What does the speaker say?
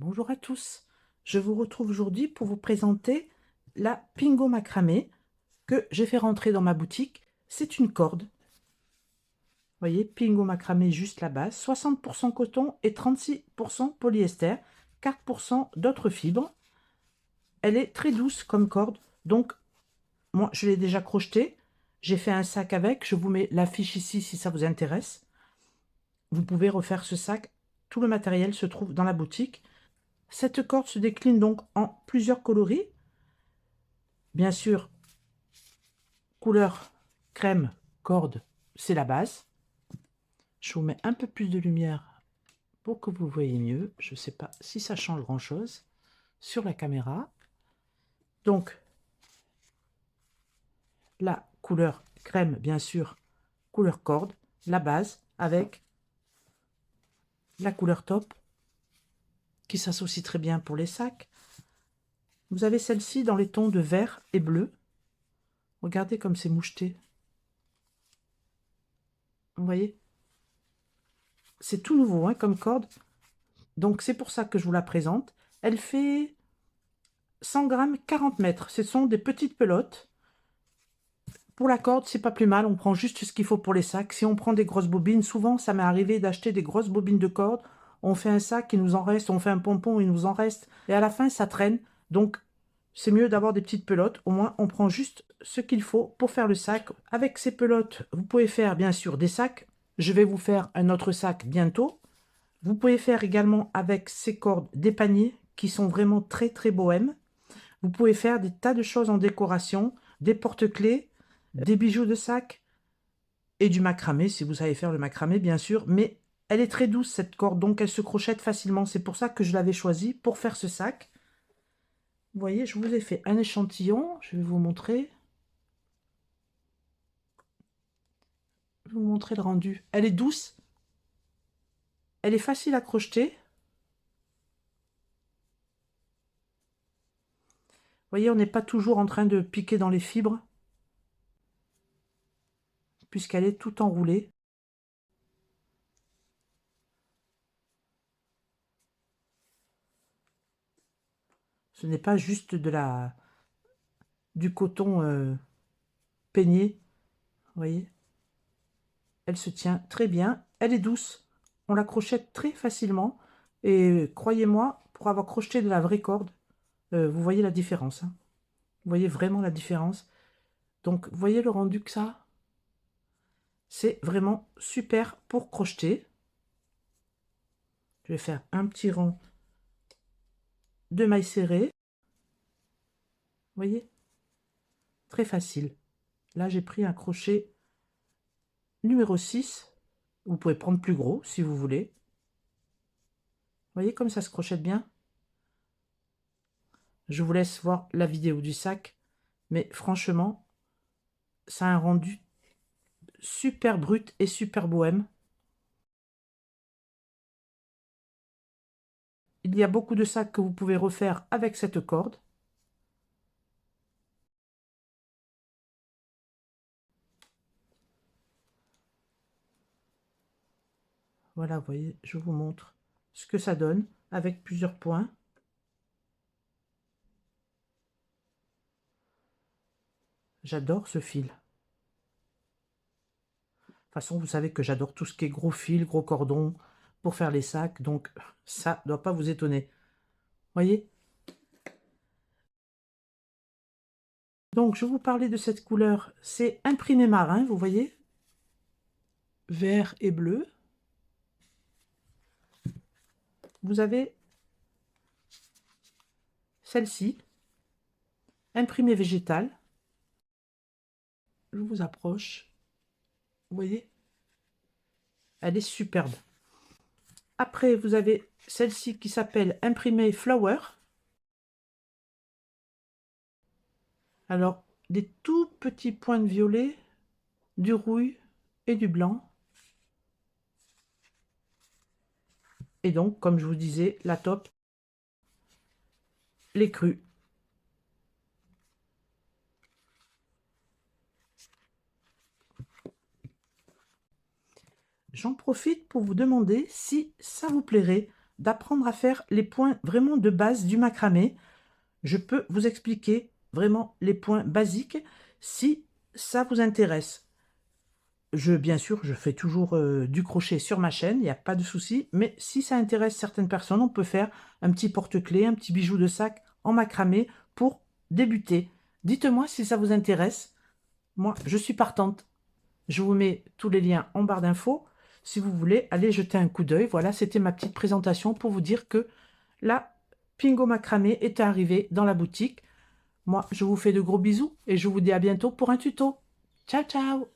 Bonjour à tous, je vous retrouve aujourd'hui pour vous présenter la Pingo Macramé que j'ai fait rentrer dans ma boutique. C'est une corde, vous voyez, Pingo Macramé juste la base, 60% coton et 36% polyester, 4% d'autres fibres. Elle est très douce comme corde, donc moi je l'ai déjà crochetée, j'ai fait un sac avec, je vous mets la fiche ici si ça vous intéresse. Vous pouvez refaire ce sac, tout le matériel se trouve dans la boutique. Cette corde se décline donc en plusieurs coloris. Bien sûr, couleur crème, corde, c'est la base. Je vous mets un peu plus de lumière pour que vous voyez mieux. Je ne sais pas si ça change grand-chose sur la caméra. Donc, la couleur crème, bien sûr, couleur corde, la base avec la couleur top qui s'associe très bien pour les sacs. Vous avez celle-ci dans les tons de vert et bleu. Regardez comme c'est moucheté. Vous voyez? C'est tout nouveau hein, comme corde. Donc c'est pour ça que je vous la présente. Elle fait 100 grammes, 40 mètres. Ce sont des petites pelotes. Pour la corde, c'est pas plus mal. On prend juste ce qu'il faut pour les sacs. Si on prend des grosses bobines, souvent ça m'est arrivé d'acheter des grosses bobines de corde. On fait un sac, il nous en reste. On fait un pompon, il nous en reste. Et à la fin, ça traîne. Donc c'est mieux d'avoir des petites pelotes. Au moins, on prend juste ce qu'il faut pour faire le sac. Avec ces pelotes, vous pouvez faire bien sûr des sacs. Je vais vous faire un autre sac bientôt. Vous pouvez faire également avec ces cordes des paniers qui sont vraiment très très bohèmes. Vous pouvez faire des tas de choses en décoration, des porte-clés, des bijoux de sac et du macramé, si vous savez faire le macramé, bien sûr. Mais elle est très douce, cette corde, donc elle se crochette facilement. C'est pour ça que je l'avais choisie pour faire ce sac. Vous voyez, je vous ai fait un échantillon. Je vais vous montrer. Je vais vous montrer le rendu. Elle est douce. Elle est facile à crocheter. Vous voyez, on n'est pas toujours en train de piquer dans les fibres, puisqu'elle est tout enroulée. Ce n'est pas juste du coton peigné. Vous voyez, elle se tient très bien. Elle est douce. On la crochette très facilement. Et croyez-moi, pour avoir crocheté de la vraie corde, vous voyez la différence. Hein. Vous voyez vraiment la différence. Donc, vous voyez le rendu que ça a. C'est vraiment super pour crocheter. Je vais faire un petit rang de mailles serrées. Vous voyez, très facile. Là, j'ai pris un crochet numéro 6. Vous pouvez prendre plus gros si vous voulez. Vous voyez comme ça se crochette bien? Je vous laisse voir la vidéo du sac. Mais franchement, ça a un rendu super brut et super bohème. Il y a beaucoup de sacs que vous pouvez refaire avec cette corde. Voilà, vous voyez, je vous montre ce que ça donne avec plusieurs points. J'adore ce fil. De toute façon, vous savez que j'adore tout ce qui est gros fil, gros cordon pour faire les sacs. Donc, ça ne doit pas vous étonner. Voyez? Donc, je vous parlais de cette couleur. C'est imprimé marin, vous voyez? Vert et bleu. Vous avez celle-ci, imprimé végétal. Je vous approche. Vous voyez? Elle est superbe. Après, vous avez celle-ci qui s'appelle imprimé flower. Alors, des tout petits points de violet, du rouille et du blanc. Et donc, comme je vous disais, la top, les crus. J'en profite pour vous demander si ça vous plairait d'apprendre à faire les points vraiment de base du macramé. Je peux vous expliquer vraiment les points basiques si ça vous intéresse. Bien sûr, je fais toujours du crochet sur ma chaîne, il n'y a pas de souci, mais si ça intéresse certaines personnes, on peut faire un petit porte-clés, un petit bijou de sac en macramé pour débuter. Dites-moi si ça vous intéresse. Moi, je suis partante. Je vous mets tous les liens en barre d'infos. Si vous voulez, allez jeter un coup d'œil. Voilà, c'était ma petite présentation pour vous dire que la Pingo Macramé est arrivée dans la boutique. Moi, je vous fais de gros bisous et je vous dis à bientôt pour un tuto. Ciao, ciao!